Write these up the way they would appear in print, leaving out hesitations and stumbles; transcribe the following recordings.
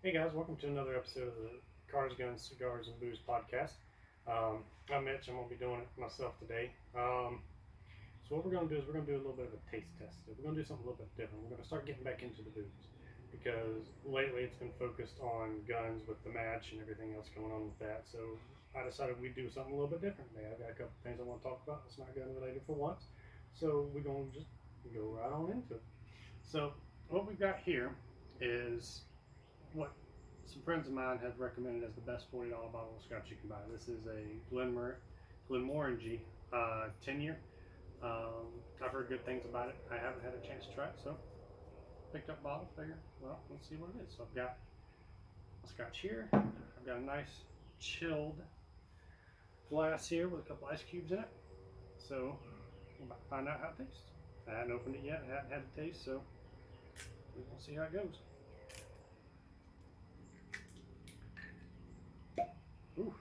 Hey guys, welcome to another episode of the Cars, Guns, Cigars, and Booze podcast. I'm Mitch. I'm going to be doing it myself today. So what we're going to do is we're going to do a little bit of a taste test. We're going to do something a little bit different. We're going to start getting back into the booze because lately it's been focused on guns with the match and everything else going on with that. So I decided we'd do something a little bit different today. I've got a couple things I want to talk about. It's not gun related for once. So we're going to just go right on into it. So what we've got here is what some friends of mine have recommended as the best $40 bottle of Scotch you can buy. This is a Glenmorangie 10-year. I've heard good things about it. I haven't had a chance to try it, so picked up a bottle, figured, well, let's see what it is. So I've got a Scotch here. I've got a nice chilled glass here with a couple ice cubes in it. So we're about to find out how it tastes. I hadn't opened it yet. I hadn't had a taste, so we'll see how it goes. Ooh.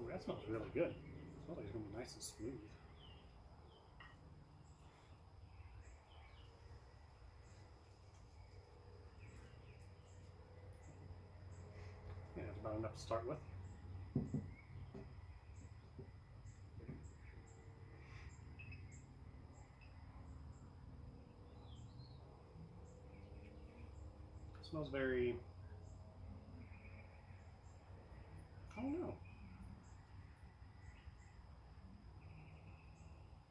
Ooh, that smells really good. It smells like it's going to be nice and smooth. Yeah, that's about enough to start with. It smells very, I don't know.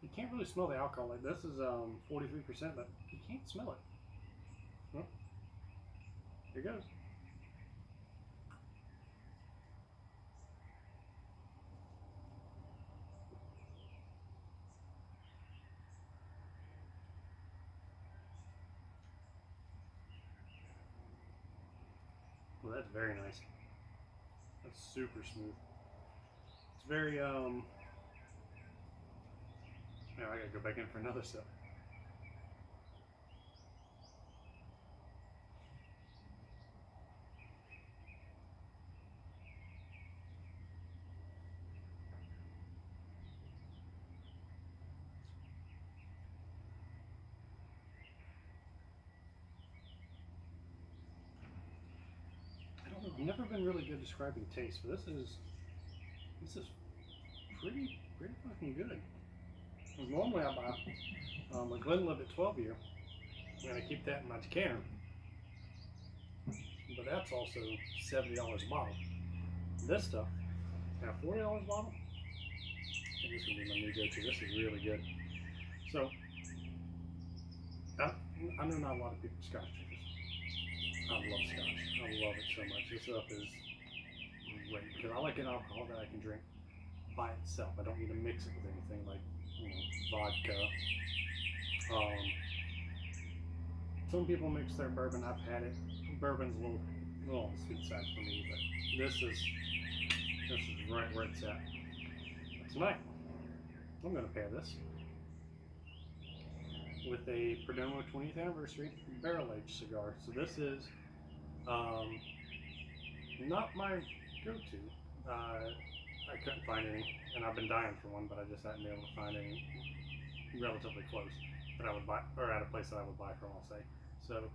You can't really smell the alcohol. Like this is 43%, but you can't smell it. Well, here goes. Well, that's very nice. That's super smooth. It's very now I gotta go back in for another sip. I don't know. I've never been really good describing taste, but this is pretty fucking good. Because normally I buy a Glenlivet 12-year, and I keep that in my decanter. But that's also $70 a bottle. This stuff, at $40 a bottle, I think this is going to be my new go-to. This is really good. So, I know not a lot of people Scotch drinkers. I love Scotch. I love it so much. This stuff is great because I like an alcohol that I can drink by itself. I don't need to mix it with anything like vodka. Some people mix their bourbon. I've had it. Bourbon's a little on the sweet side for me, but this is right where it's at. But tonight, I'm going to pair this with a Perdomo 20th anniversary barrel-aged cigar. So this is not my go-to. I couldn't find any, and I've been dying for one, but I just haven't been able to find any relatively close that I would buy, or at a place that I would buy from, I'll say. So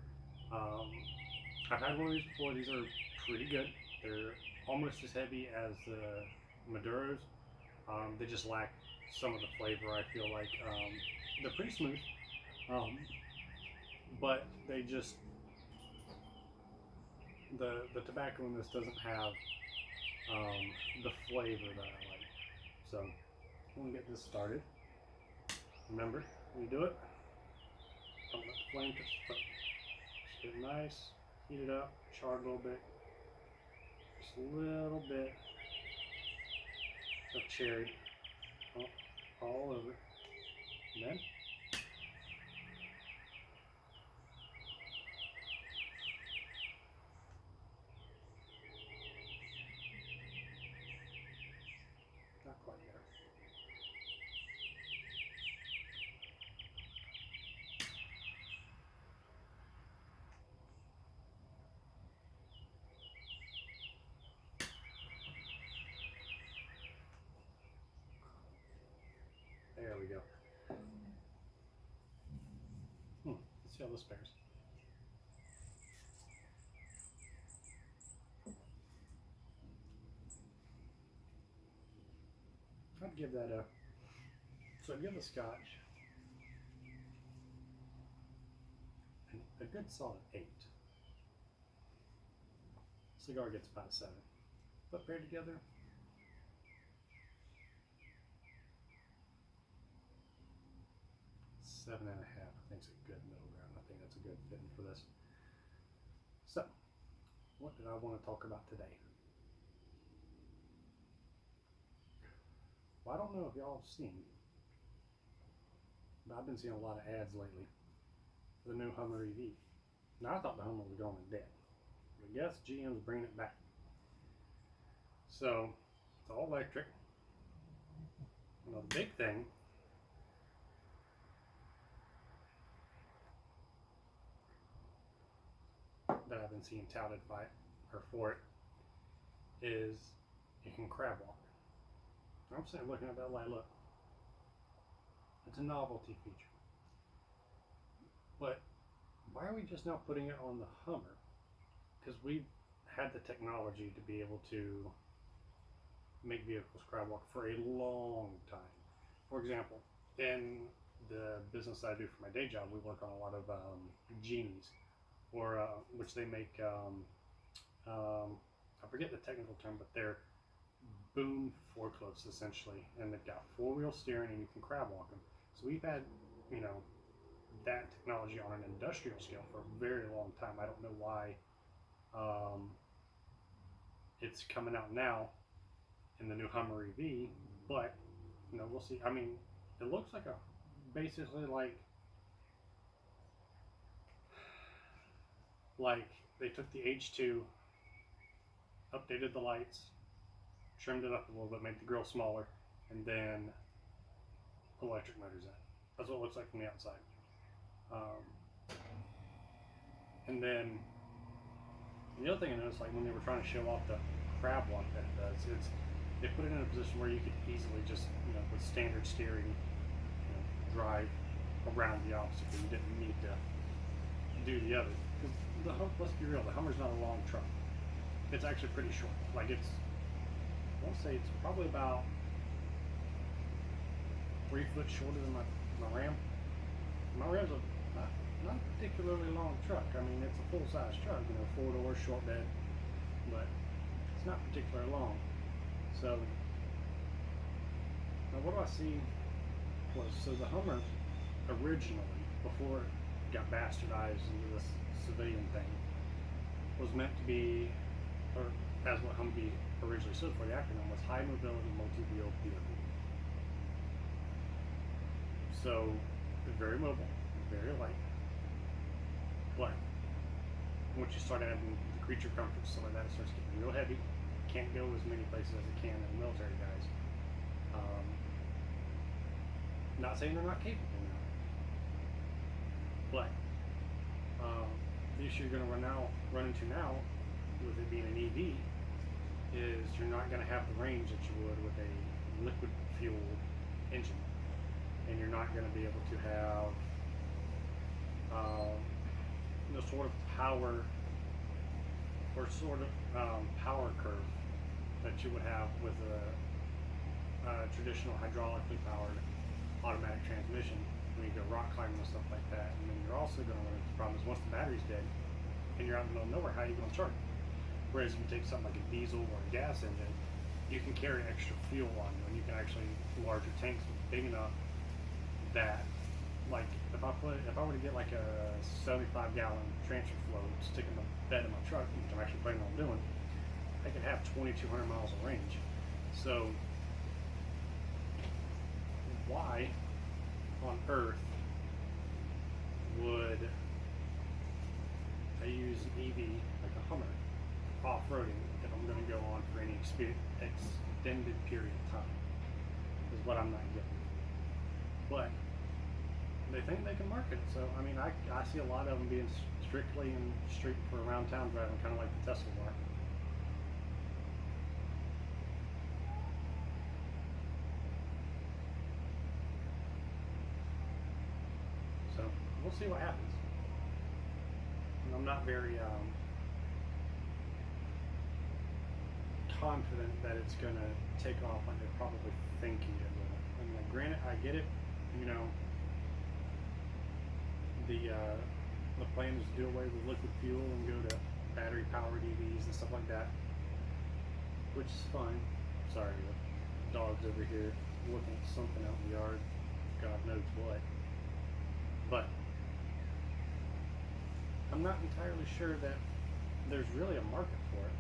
I've had one of these before. These are pretty good. They're almost as heavy as the Maduros. They just lack some of the flavor, I feel like. They're pretty smooth, but they just, the tobacco in this doesn't have the flavor that I like. So I'm going to get this started. Remember, when you do it, don't let the flame touch the foot. Just get it nice, heat it up, char it a little bit. Just a little bit of cherry all over. And then not quite there. There we go. Let's see how this fares. I'd give that I'd give the Scotch a good solid 8. Cigar gets about a 7. But paired together, 7.5. I think it's a good middle ground. I think that's a good fitting for this. So, what did I want to talk about today? Well, I don't know if y'all have seen, but I've been seeing a lot of ads lately for the new Hummer EV. Now, I thought the Hummer was going dead, but I guess GM's bringing it back. So, it's all electric. And the big thing that I've been seeing touted for it is you can crab walk. I'm sitting looking at that light, look. It's a novelty feature. But why are we just now putting it on the Hummer? Because we've had the technology to be able to make vehicles crab walk for a long time. For example, in the business I do for my day job, we work on a lot of genies, or which they make, I forget the technical term, but they're boom forklifts essentially, and they've got 4-wheel steering and you can crab walk them. So we've had, that technology on an industrial scale for a very long time. I don't know why it's coming out now in the new Hummer EV, but we'll see. I mean, it looks like basically like they took the H2, updated the lights, trimmed it up a little bit, made the grill smaller, and then put electric motors in. That's what it looks like from the outside. And then the other thing I noticed, like when they were trying to show off the crab walk that it does, they put it in a position where you could easily just, with standard steering, drive around the obstacle. You didn't need to do the other. Because let's be real, the Hummer's not a long truck. It's actually pretty short. Like I want to say it's probably about 3 foot shorter than my Ram. My Ram's not a particularly long truck. I mean, it's a full-size truck, 4 doors, short bed, but it's not particularly long. So, now what do I see so the Hummer originally, before it got bastardized into this civilian thing, was meant to be, or as what Humvee originally stood for, the acronym was High Mobility Multi-Wheel Vehicle. So, it's very mobile, very light, but once you start adding the creature comforts, stuff like that, it starts getting real heavy. Can't go as many places as it can in the military guys. Not saying they're not capable now, but the issue you're going to run into now with it being an EV is you're not going to have the range that you would with a liquid fueled engine, and you're not going to be able to have the sort of power or power curve that you would have with a traditional hydraulically powered automatic transmission when you go rock climbing and stuff like that. And then you're also going to run into the problem is once the battery's dead and you're out in the middle of nowhere, how are you going to charge it? Whereas if you take something like a diesel or a gas engine, you can carry extra fuel on you, and you can actually larger tanks big enough that, like, if I were to get like a 75-gallon transfer flow, stick in the bed of my truck, which I'm actually planning on doing, I could have 2,200 miles of range. So why on earth would I use an EV like a Hummer off-roading if I'm going to go on for any extended period of time? Is what I'm not getting. But they think they can market it. So I mean, I see a lot of them being strictly in street for around town driving, kind of like the Teslas are. So we'll see what happens. I'm not very confident that it's going to take off like they're probably thinking it will. And like, granted, I get it. You know, the plan is to do away with liquid fuel and go to battery powered EVs and stuff like that, which is fine. Sorry, the dog's over here looking at something out in the yard, God knows what. But I'm not entirely sure that there's really a market for it.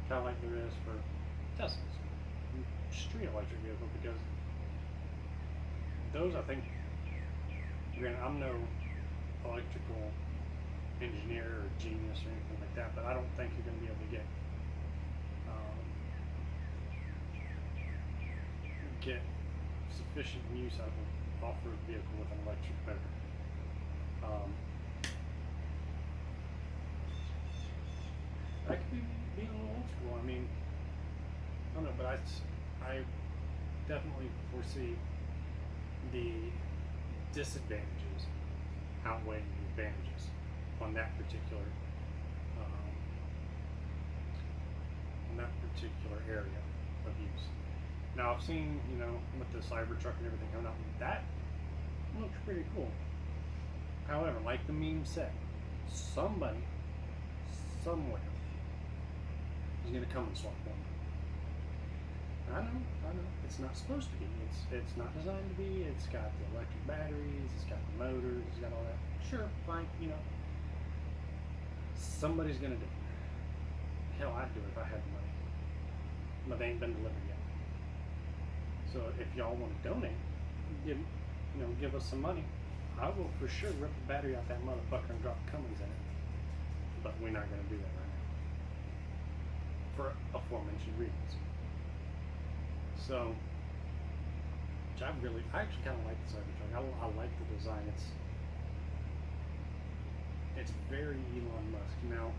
Kind of like there is for Teslas, street electric vehicle, because those, I think, granted, I'm no electrical engineer or genius or anything like that, but I don't think you're going to be able to get sufficient use out of an off-road vehicle with an electric motor. I could be being a little old school. I mean, I don't know, but I definitely foresee the disadvantages outweighing the advantages on that particular area of use. Now I've seen, you know, with the Cybertruck and everything coming out, that looks pretty cool. However, like the meme said, somebody somewhere is going to come and swap one. I know, it's not supposed to be. It's not designed to be. It's got the electric batteries, it's got the motors, it's got all that. Sure, fine, you know. Somebody's gonna do it. Hell, I'd do it if I had the money. But they ain't been delivered yet. So if y'all want to donate, give us some money. I will for sure rip the battery out that motherfucker and drop Cummins in it. But we're not gonna do that right now. For aforementioned reasons. So, which I actually kind of like the Cybertruck. I like the design. It's very Elon Musk. Now,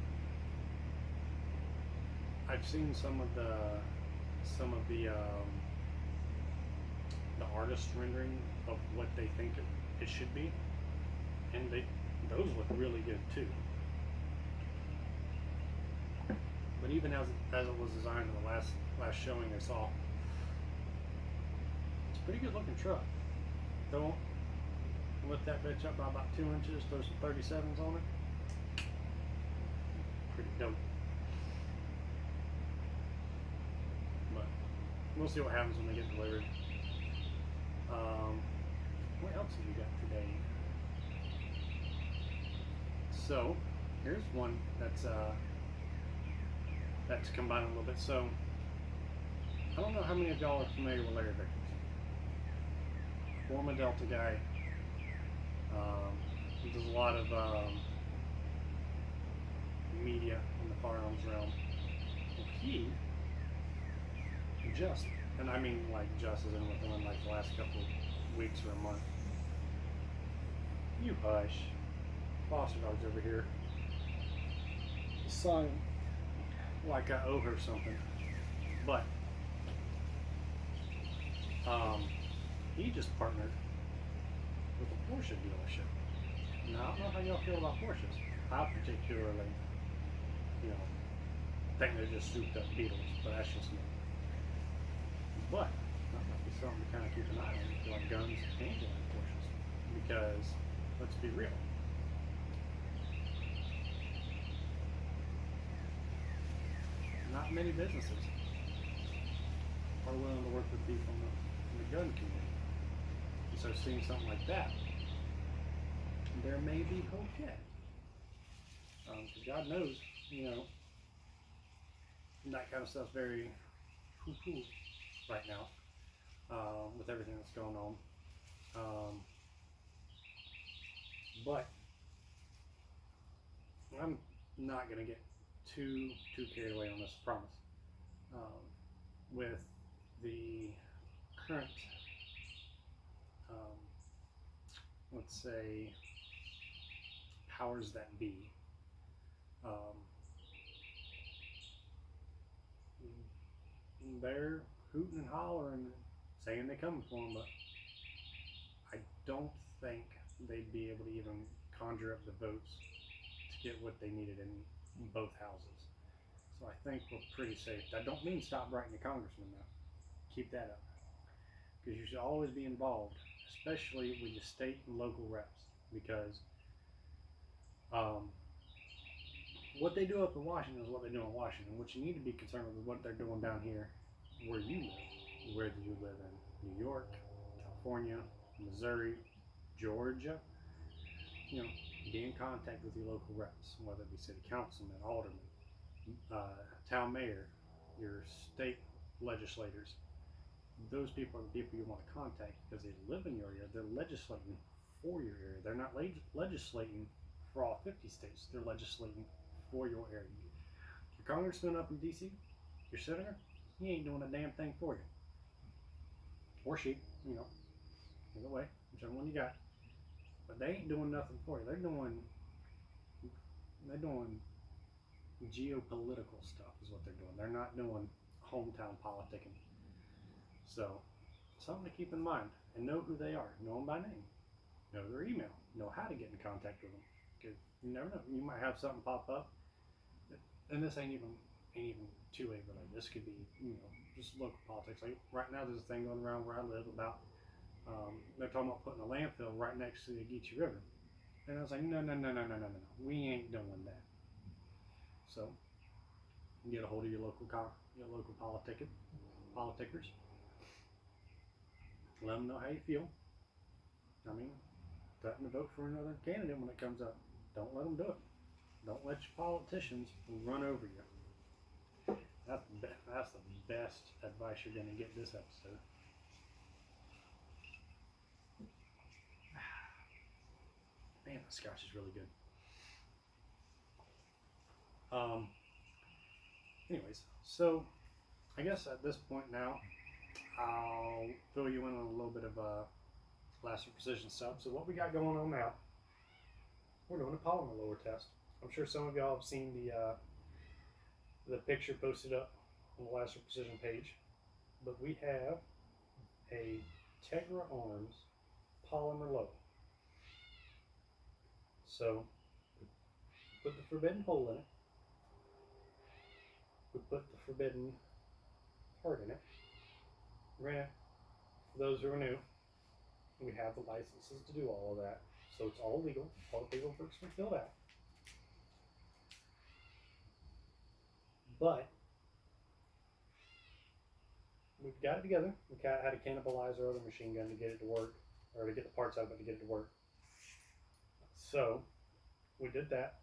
I've seen some of the artist rendering of what they think it should be, and those look really good too. But even as it was designed in the last showing I saw, it's a pretty good looking truck. Don't lift that bitch up by about 2 inches, throw some 37s on it. Pretty dope. But we'll see what happens when they get delivered. What else have we got today? So here's one that's combined a little bit. So I don't know how many of y'all are familiar with Larry Vickers. Former Delta guy. He does a lot of media in the firearms realm. And he just, and I mean like just as in within like the last couple of weeks or a month. You hush. Foster dog's over here. Sighing like I owe her something. But he just partnered with a Porsche dealership. Now I don't know how y'all feel about Porsches. I particularly, think they're just souped up Beetles, but that's just me. But that might be something to kind of keep an eye on if you like guns and you like Porsches. Because let's be real. Not many businesses are willing to work with people in the gun community. And so seeing something like that, there may be hope yet. Because God knows, that kind of stuff's very poo-poo right now with everything that's going on. But I'm not going to get too carried away on this, I promise. With the current, let's say, powers that be, they're hooting and hollering, saying they're coming for them, but I don't think they'd be able to even conjure up the votes to get what they needed in both houses. So I think we're pretty safe. That don't mean stop writing to congressmen now. Keep that up. Because you should always be involved, especially with your state and local reps. Because what they do up in Washington is what they do in Washington. What you need to be concerned with is what they're doing down here where you live. Where do you live in? New York, California, Missouri, Georgia. You know, be in contact with your local reps, whether it be city councilman, alderman, town mayor, your state legislators. Those people are the people you want to contact because they live in your area. They're legislating for your area. They're not legislating for all 50 states. They're legislating for your area. Your congressman up in D.C., your senator, he ain't doing a damn thing for you. Or she, you know, either way, whichever one you got. But they ain't doing nothing for you. They're doing geopolitical stuff is what they're doing. They're not doing hometown politicking. So, something to keep in mind. And know who they are. Know them by name. Know their email. Know how to get in contact with them. Because you never know. You might have something pop up. And this ain't even two-way related. This could be, you know, just local politics. Like right now there's a thing going around where I live about, they're talking about putting a landfill right next to the Geechee River. And I was like, no. We ain't doing that. So, get a hold of your local politickers. Let them know how you feel. I mean, threaten to vote for another candidate when it comes up. Don't let them do it. Don't let your politicians run over you. That's the best advice you're going to get this episode. Man, the Scotch is really good. Anyways, so I guess at this point now, I'll fill you in on a little bit of Lasseter Precision stuff. So what we got going on now, we're doing a polymer lower test. I'm sure some of y'all have seen the picture posted up on the Lasseter Precision page, but we have a Tegra Arms polymer low. So we put the forbidden hole in it. We put the forbidden part in it. Granted, for those who are new, we have the licenses to do all of that. So it's all legal. All the paperwork's been filled out. But we've got it together. We had to cannibalize our other machine gun to get it to work, or to get the parts out of it to get it to work. So we did that.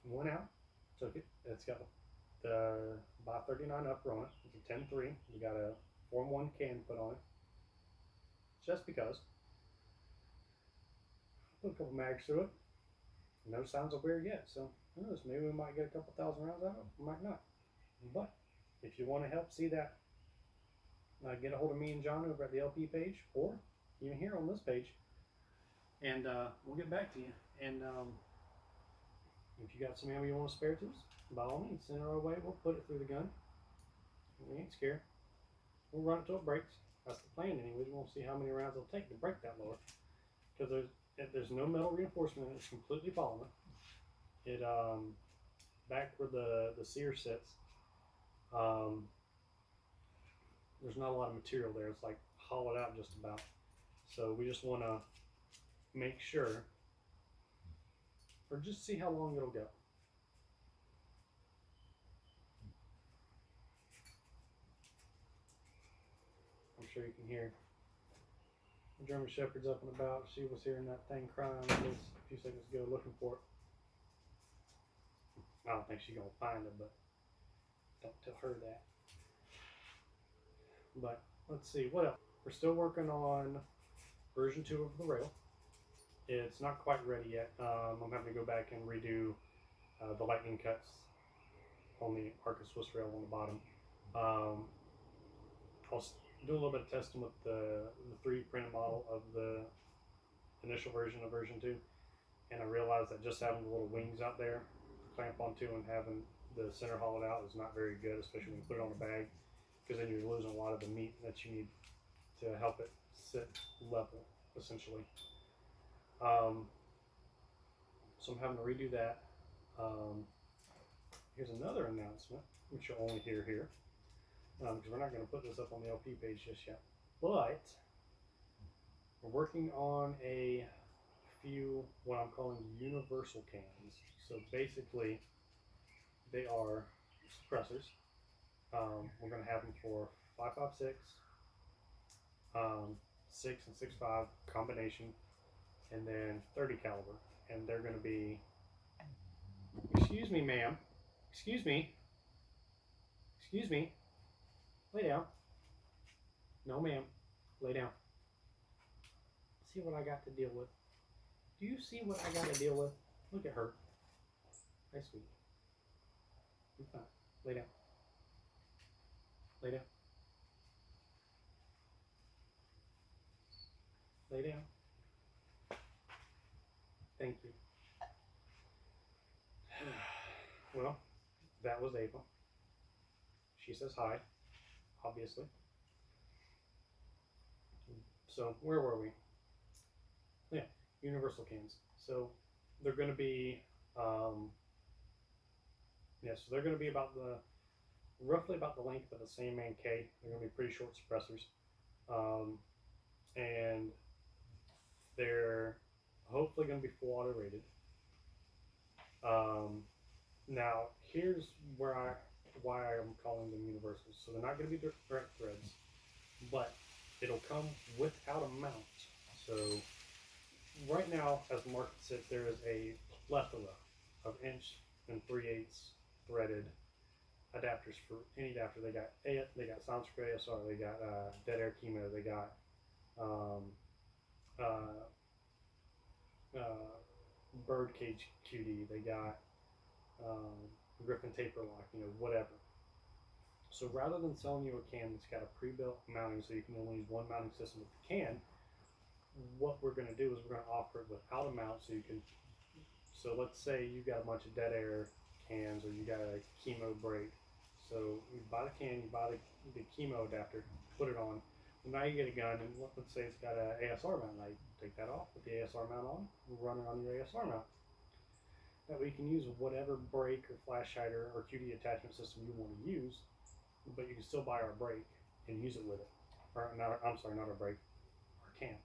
Went out, took it. It's got the by 39 upper on it. It's a 10.3. We got a Form 1 can put on it. Just because. Put a couple mags through it. No signs of wear yet. So who knows? Maybe we might get a couple thousand rounds out of it. We might not. But if you want to help see that, get a hold of me and John over at the LP page, or even here on this page, and we'll get back to you. And if you got some ammo you want to spare to us, by all means, send it our way. We'll put it through the gun. We ain't scared. We'll run it till it breaks. That's the plan anyways. We'll see how many rounds it'll take to break that lower. Because there's no metal reinforcement. It's completely polymer. It back where the sear sits, there's not a lot of material there. It's like hollowed out just about. So we just want to make sure, or just see how long it'll go. I'm sure you can hear the German Shepherd's up and about. She was hearing that thing crying just a few seconds ago, looking for it. I don't think she's gonna find it, but don't tell her that. But let's see, what else? We're still working on version 2 of the rail. It's not quite ready yet. I'm having to go back and redo the lightning cuts on the Arca Swiss rail on the bottom. I'll do a little bit of testing with the 3D printed model of the initial version of version 2, and I realized that just having the little wings out there to clamp onto and having the center hollowed out is not very good, especially when you put it on a bag. because then you're losing a lot of the meat that you need to help it sit level, essentially. So I'm having to redo that. Here's another announcement, which you'll only hear here, because we're not going to put this up on the LP page just yet. But we're working on a few what I'm calling universal cans. So basically, they are suppressors. We're going to have them for 5.56, 6 and 6.5 combination, and then 30 caliber. And they're going to be, excuse me, ma'am. Excuse me. Excuse me. Lay down. No, ma'am. Lay down. See what I got to deal with. Do you see what I got to deal with? Look at her. Hi, sweet. Be fine. Lay down. Lay down. Lay down. Thank you. Well, that was Ava. She says hi, obviously. So where were we? Yeah, universal cans. So they're going to be, so they're going to be about roughly about the length of a Sandman K. They're going to be pretty short suppressors, and they're hopefully going to be full auto rated. Now here's why I'm calling them universals. So they're not going to be direct threads, but it'll come without a mount. So right now, as the market sits, there is a plethora of 1 3/8 threaded adapters for any adapter. They got Soundscrew ASR, they got Dead Air Chemo, they got Birdcage QD, they got Griffin Taper Lock, whatever. So rather than selling you a can that's got a pre-built mounting so you can only use one mounting system with the can, what we're going to do is we're going to offer it without a mount so you can, so let's say you got a bunch of Dead Air cans or you got a chemo break. So you buy the can, you buy the chemo adapter, put it on, and now you get a gun, and let's say it's got an ASR mount. Now you take that off, put the ASR mount on, run it on your ASR mount. That way you can use whatever brake or flash hider or QD attachment system you want to use, but you can still buy our brake and use it with it. Or not, I'm sorry, not our brake, our can.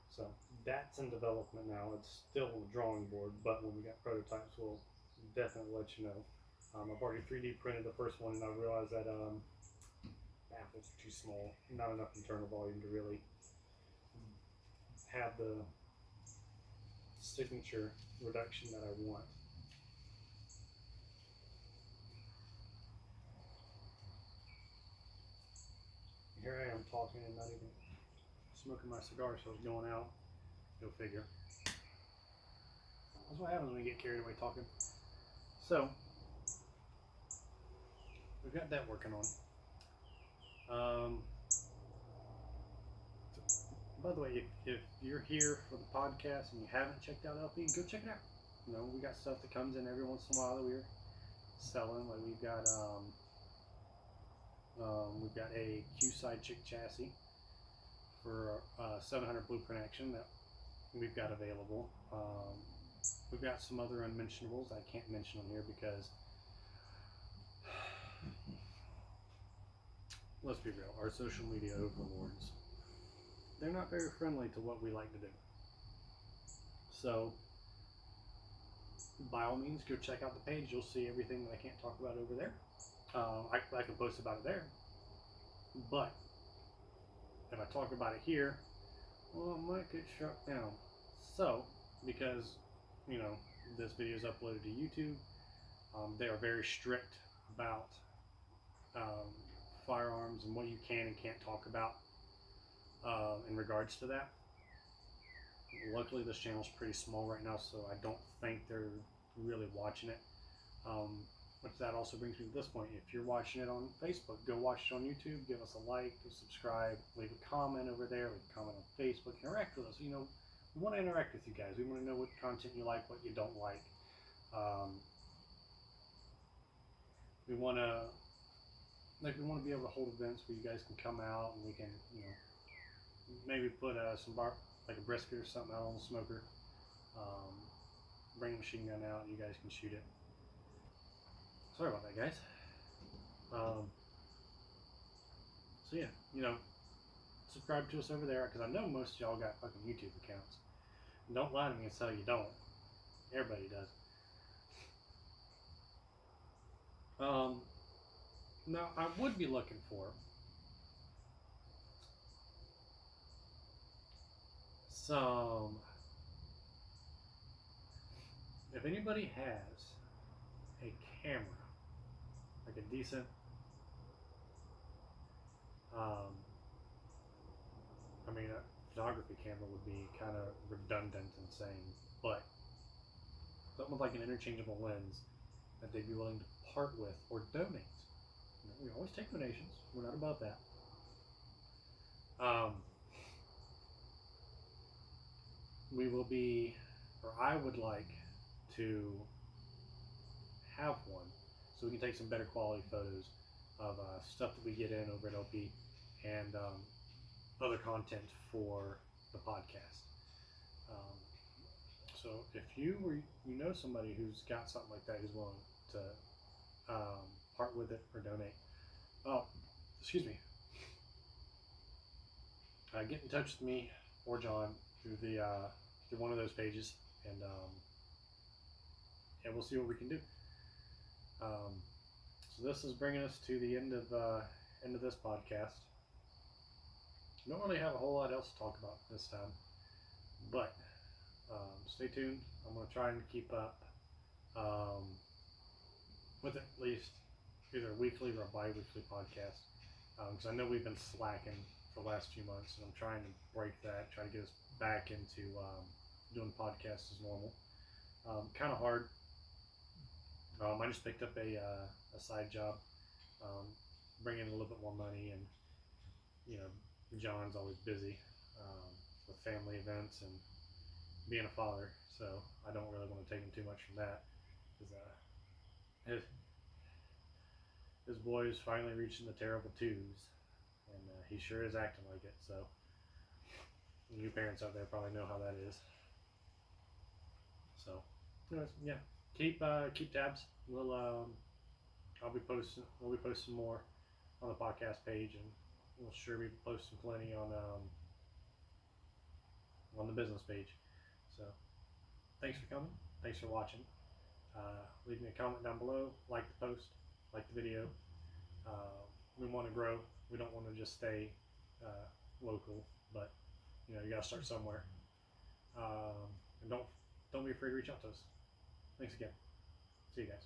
So that's in development now. It's still on the drawing board, but when we got prototypes, we'll definitely let you know. I've already 3D printed the first one, and I realized that baffles are too small, not enough internal volume to really have the signature reduction that I want. Here I am talking and not even smoking my cigar, so it's going out. Go figure. That's what happens when you get carried away talking. So we've got that working on. By the way, if you're here for the podcast and you haven't checked out LP, go check it out. We got stuff that comes in every once in a while that we're selling. Like we've got a Q-side chick chassis for 700 blueprint action that we've got available. We've got some other unmentionables I can't mention on here because, let's be real, our social media overlords, they're not very friendly to what we like to do. So by all means, go check out the page. You'll see everything that I can't talk about over there. I can post about it there, but if I talk about it here, well, it might get shut down. So because this video is uploaded to YouTube, they are very strict about firearms and what you can and can't talk about in regards to that. Luckily, this channel is pretty small right now, so I don't think they're really watching it. Which that also brings me to this point. If you're watching it on Facebook, go watch it on YouTube. Give us a like, subscribe, leave a comment over there, leave a comment on Facebook, interact with us. We want to interact with you guys. We want to know what content you like, what you don't like. We want to like we want to be able to hold events where you guys can come out and we can, maybe put some like a brisket or something out on the smoker. Bring a machine gun out and you guys can shoot it. Sorry about that, guys. So yeah, subscribe to us over there, because I know most of y'all got fucking YouTube accounts. And don't lie to me and tell you don't. Everybody does. Now I would be looking for some. If anybody has a camera, like a decent, I mean, a photography camera would be kind of redundant and saying, but something with like an interchangeable lens that they'd be willing to part with or donate. We always take donations. We're not about that. We will be, or I would like to have one so we can take some better quality photos of stuff that we get in over at LP and other content for the podcast. So if you know somebody who's got something like that, who's willing to part with it or donate, excuse me, get in touch with me or John through through one of those pages, and we'll see what we can do. So this is bringing us to the end of this podcast. Don't really have a whole lot else to talk about this time, but stay tuned. I'm going to try and keep up with at least either a weekly or a bi-weekly podcast, because I know we've been slacking for the last few months, and I'm trying to break that, try to get us back into doing podcasts as normal. Kind of hard. I just picked up a side job, bringing in a little bit more money, and John's always busy with family events and being a father, so I don't really want to take him too much from that, because his boy is finally reaching the terrible twos, and he sure is acting like it. So you parents out there probably know how that is. So anyways, yeah, keep tabs. We'll be posting more on the podcast page, and we'll sure be posting plenty on the business page. So thanks for coming. Thanks for watching. Leave me a comment down below. Like the post. Like the video. We want to grow. We don't want to just stay local, but you gotta start somewhere. And don't be afraid to reach out to us. Thanks again. See you guys.